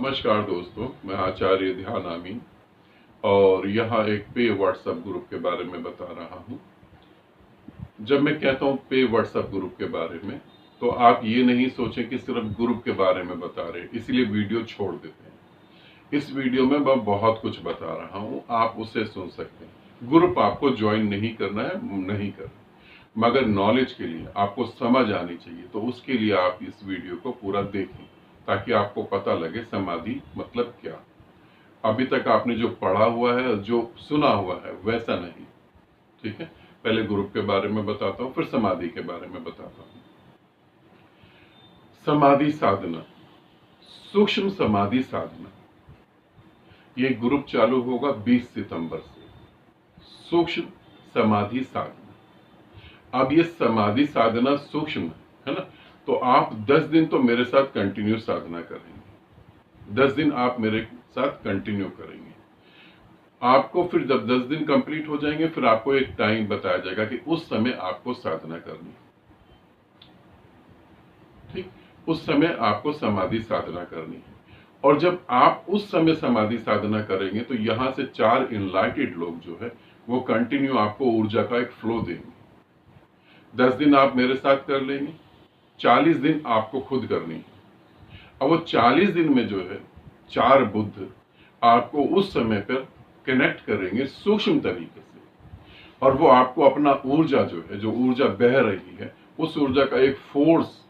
नमस्कार दोस्तों, मैं आचार्य ध्यान आमीन और यहाँ एक पे व्हाट्सएप ग्रुप के बारे में बता रहा हूँ। जब मैं कहता हूँ पे व्हाट्सएप ग्रुप के बारे में, तो आप ये नहीं सोचें कि सिर्फ ग्रुप के बारे में बता रहे, इसलिए वीडियो छोड़ देते हैं। इस वीडियो में मैं बहुत कुछ बता रहा हूँ, आप उसे सुन सकते हैं। ग्रुप आपको ज्वाइन नहीं करना है, नहीं करना, मगर नॉलेज के लिए आपको समझ आनी चाहिए, तो उसके लिए आप इस वीडियो को पूरा देखें ताकि आपको पता लगे समाधि मतलब क्या। अभी तक आपने जो पढ़ा हुआ है, जो सुना हुआ है, वैसा नहीं। ठीक है, पहले ग्रुप के बारे में बताता हूँ, फिर समाधि के बारे में बताता हूँ। समाधि साधना, सूक्ष्म समाधि साधना, ये ग्रुप चालू होगा 20 सितंबर से। सूक्ष्म समाधि साधना, अब ये समाधि साधना सूक्ष्म है ना, तो आप 10 दिन तो मेरे साथ कंटिन्यू साधना करेंगे। 10 दिन आप मेरे साथ कंटिन्यू करेंगे। आपको फिर जब 10 दिन कंप्लीट हो जाएंगे, फिर आपको एक टाइम बताया जाएगा कि उस समय आपको साधना करनी है। ठीक, उस समय आपको समाधि साधना करनी है। और जब आप उस समय समाधि साधना करेंगे तो यहां से 4 इनलाइटेड लोग जो है वो कंटिन्यू आपको ऊर्जा का एक फ्लो देंगे। 10 दिन आप मेरे साथ कर लेंगे, 40 दिन आपको खुद करनी है। अब वो 40 दिन में जो है 4 बुद्ध आपको उस समय पर कनेक्ट करेंगे सूक्ष्म तरीके से, और वो आपको अपना ऊर्जा जो है, जो ऊर्जा बह रही है, उस ऊर्जा का एक फोर्स,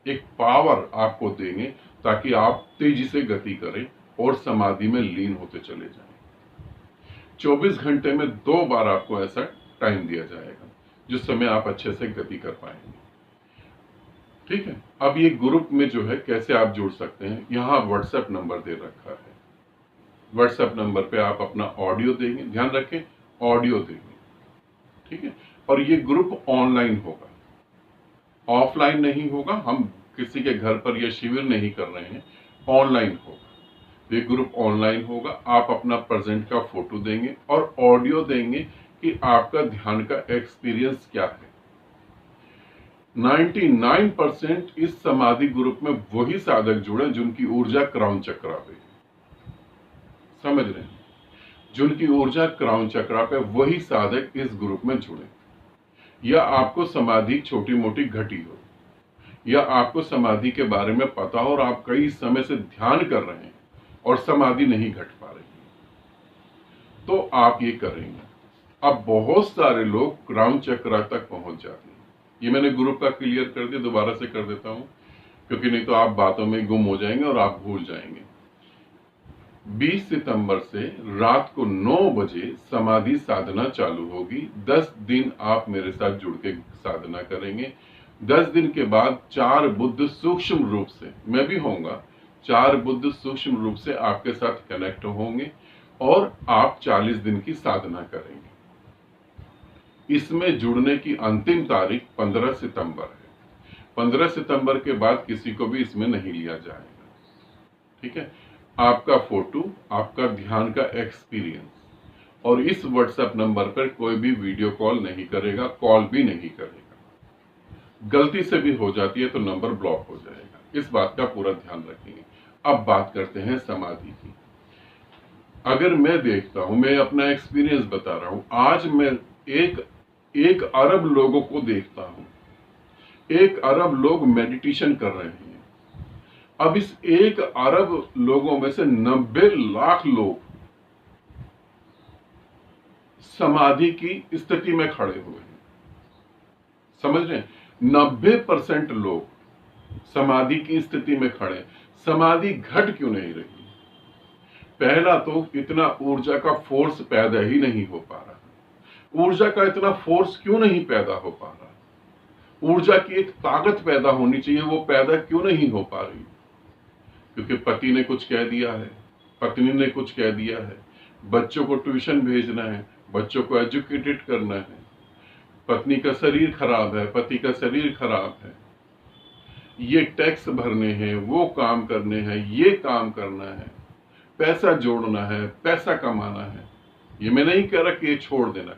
एक पावर आपको देंगे ताकि आप तेजी से गति करें और समाधि में लीन होते चले जाएं। 24 घंटे में 2 बार आपको ऐसा टाइम दिया जाएगा जिस समय आप अच्छे से गति कर पाएंगे। ठीक है, अब ये ग्रुप में जो है कैसे आप जुड़ सकते हैं, यहाँ व्हाट्सएप नंबर दे रखा है। व्हाट्सएप नंबर पे आप अपना ऑडियो देंगे, ध्यान रखें ऑडियो देंगे। ठीक है, और ये ग्रुप ऑनलाइन होगा, ऑफलाइन नहीं होगा। हम किसी के घर पर यह शिविर नहीं कर रहे हैं, ऑनलाइन होगा। ये ग्रुप ऑनलाइन होगा। आप अपना प्रेजेंट का फोटो देंगे और ऑडियो देंगे कि आपका ध्यान का एक्सपीरियंस क्या है। 99% इस समाधि ग्रुप में वही साधक जुड़े जिनकी ऊर्जा क्राउन चक्रा पे, समझ रहे हैं, जिनकी ऊर्जा क्राउन चक्रा पे, वही साधक इस ग्रुप में जुड़े। या आपको समाधि छोटी मोटी घटी हो, या आपको समाधि के बारे में पता हो और आप कई समय से ध्यान कर रहे हैं और समाधि नहीं घट पा रही, तो आप ये करेंगे। अब बहुत सारे लोग क्राउन चक्र तक पहुंच जाते हैं। ये मैंने ग्रुप का क्लियर कर दिया, दोबारा से कर देता हूं, क्योंकि नहीं तो आप बातों में गुम हो जाएंगे और आप भूल जाएंगे। 20 सितंबर से रात को 9 बजे समाधि साधना चालू होगी। 10 दिन आप मेरे साथ जुड़ के साधना करेंगे। 10 दिन के बाद 4 बुद्ध सूक्ष्म रूप से, मैं भी होऊंगा, 4 बुद्ध सूक्ष्म रूप से आपके साथ कनेक्ट होंगे और आप 40 दिन की साधना करेंगे। इसमें जुड़ने की अंतिम तारीख 15 सितंबर है। 15 सितंबर के बाद किसी को भी इसमें नहीं लिया जाएगा। ठीक है, आपका फोटो, आपका ध्यान का एक्सपीरियंस, और इस व्हाट्सएप नंबर पर कोई भी वीडियो कॉल नहीं करेगा, कॉल भी नहीं करेगा। गलती से भी हो जाती है तो नंबर ब्लॉक हो जाएगा। इस बात का पूरा ध्यान रखेंगे। अब बात करते हैं समाधि की। अगर मैं देखता हूं, मैं अपना एक्सपीरियंस बता रहा हूं, आज मैं एक अरब लोगों को देखता हूं। 1 अरब लोग मेडिटेशन कर रहे हैं। अब इस 1 अरब लोगों में से 90 लाख लोग समाधि की स्थिति में खड़े हुए हैं। समझ रहे हैं, 90% लोग समाधि की स्थिति में खड़े। समाधि घट क्यों नहीं रही? पहला तो इतना ऊर्जा का फोर्स पैदा ही नहीं हो पा रहा। ऊर्जा का इतना फोर्स क्यों नहीं पैदा हो पा रहा? ऊर्जा की एक ताकत पैदा होनी चाहिए, वो पैदा क्यों नहीं हो पा रही? क्योंकि पति ने कुछ कह दिया है, पत्नी ने कुछ कह दिया है, बच्चों को ट्यूशन भेजना है, बच्चों को एजुकेटेड करना है, पत्नी का शरीर खराब है, पति का शरीर खराब है, ये टैक्स भरने हैं, वो काम करने हैं, ये काम करना है, पैसा जोड़ना है, पैसा कमाना है। ये मैं नहीं कह रहा कि ये छोड़ देना।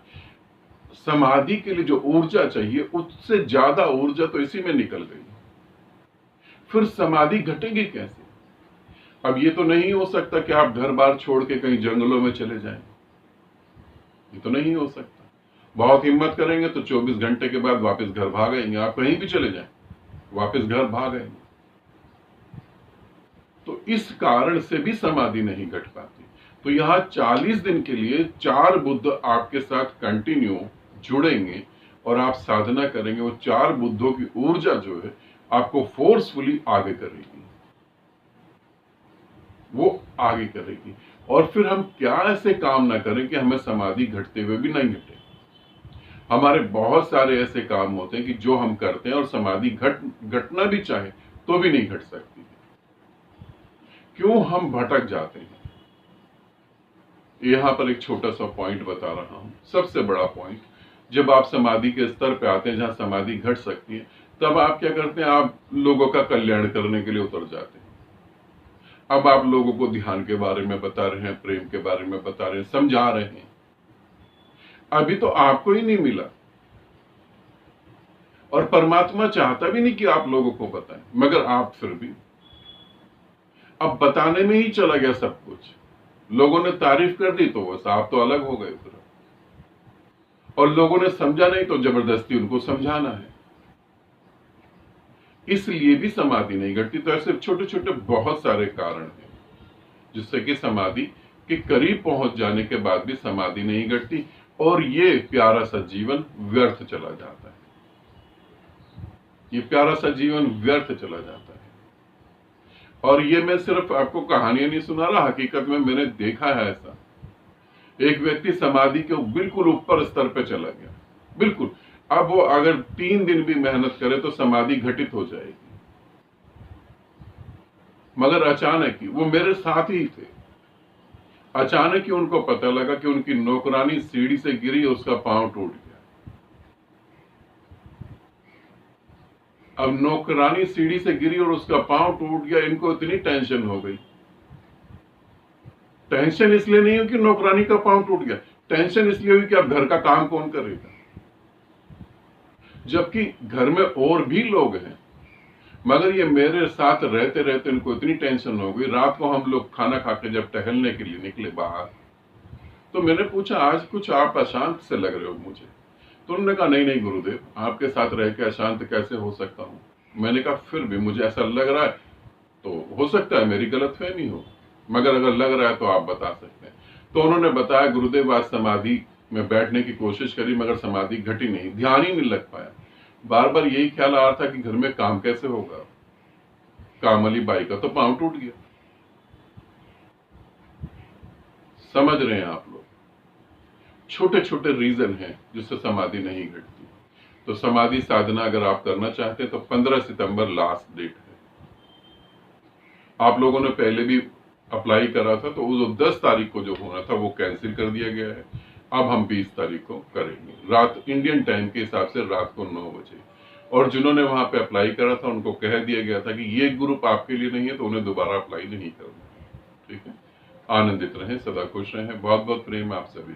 समाधि के लिए जो ऊर्जा चाहिए उससे ज्यादा ऊर्जा तो इसी में निकल गई। फिर समाधि घटेगी कैसे? अब ये तो नहीं हो सकता कि आप घर बार छोड़ के कहीं जंगलों में चले जाएं, ये तो नहीं हो सकता। बहुत हिम्मत करेंगे तो 24 घंटे के बाद वापस घर भागेंगे, आप कहीं भी चले जाएं वापस घर भागेंगे। तो इस कारण से भी समाधि नहीं घट पाती। तो यहां 40 दिन के लिए 4 बुद्ध आपके साथ कंटिन्यू जुड़ेंगे और आप साधना करेंगे। वो 4 बुद्धों की ऊर्जा जो है आपको फोर्सफुली आगे करेगी, वो आगे करेगी। और फिर हम क्या ऐसे काम ना करें कि हमें समाधि घटते हुए भी नहीं घटे। हमारे बहुत सारे ऐसे काम होते हैं कि जो हम करते हैं और समाधि घटना भी चाहे तो भी नहीं घट सकती। क्यों हम भटक जाते हैं? यहां पर एक छोटा सा पॉइंट बता रहा हूं, सबसे बड़ा पॉइंट। जब आप समाधि के स्तर पे आते हैं जहां समाधि घट सकती है, तब आप क्या करते हैं? आप लोगों का कल्याण करने के लिए उतर जाते हैं। अब आप लोगों को ध्यान के बारे में बता रहे हैं, प्रेम के बारे में बता रहे हैं, समझा रहे हैं। अभी तो आपको ही नहीं मिला और परमात्मा चाहता भी नहीं कि आप लोगों को बताएं, मगर आप फिर भी अब बताने में ही चला गया सब कुछ। लोगों ने तारीफ कर दी तो बस आप तो अलग हो गए फिर, और लोगों ने समझा नहीं तो जबरदस्ती उनको समझाना है, इसलिए भी समाधि नहीं घटती। तो ऐसे छोटे छोटे बहुत सारे कारण हैं जिससे कि समाधि के करीब पहुंच जाने के बाद भी समाधि नहीं घटती और ये प्यारा सा जीवन व्यर्थ चला जाता है। ये प्यारा सा जीवन व्यर्थ चला जाता है। और ये मैं सिर्फ आपको कहानियां नहीं सुना रहा, हकीकत में मैंने देखा है ऐसा। एक व्यक्ति समाधि के बिल्कुल ऊपर स्तर पे चला गया, बिल्कुल। अब वो अगर 3 दिन भी मेहनत करे तो समाधि घटित हो जाएगी, मगर अचानक ही, वो मेरे साथ ही थे, अचानक ही उनको पता लगा कि उनकी नौकरानी सीढ़ी से गिरी, उसका पांव टूट गया। अब नौकरानी सीढ़ी से गिरी और उसका पांव टूट गया, इनको इतनी टेंशन हो गई। टेंशन इसलिए नहीं हुई कि नौकरानी का पांव टूट गया, टेंशन इसलिए हुई कि अब घर का काम कौन करेगा, जबकि घर में और भी लोग हैं। मगर ये मेरे साथ रहते रहते इनको इतनी टेंशन हो गई। रात को हम लोग खाना खा के जब टहलने के लिए निकले बाहर, तो मैंने पूछा, आज कुछ आप अशांत से लग रहे हो मुझे। तो उन्होंने कहा, नहीं नहीं गुरुदेव, आपके साथ रह के अशांत कैसे हो सकता हूं। मैंने कहा, फिर भी मुझे ऐसा लग रहा है, तो हो सकता है मेरी गलतफहमी हो, मगर अगर लग रहा है तो आप बता सकते हैं। तो उन्होंने बताया, गुरुदेव आज समाधि में बैठने की कोशिश करी मगर समाधि घटी नहीं, ध्यान ही नहीं लग पाया। बार बार यही ख्याल आ रहा था कि घर में काम कैसे होगा, काम वाली बाई का तो पांव टूट गया। समझ रहे हैं आप लोग? छोटे छोटे रीजन हैं जिससे समाधि नहीं घटती। तो समाधि साधना अगर आप करना चाहते हैं तो 15 सितंबर लास्ट डेट है। आप लोगों ने पहले भी अप्लाई करा था, तो उस 10 तारीख को जो होना था वो कैंसिल कर दिया गया है। अब हम 20 तारीख को करेंगे, रात इंडियन टाइम के हिसाब से रात को 9 बजे। और जिन्होंने वहां पे अप्लाई करा था उनको कह दिया गया था कि ये ग्रुप आपके लिए नहीं है, तो उन्हें दोबारा अप्लाई नहीं करना। ठीक है, आनंदित रहें, सदा खुश रहें। बहुत बहुत प्रेम आप सभी।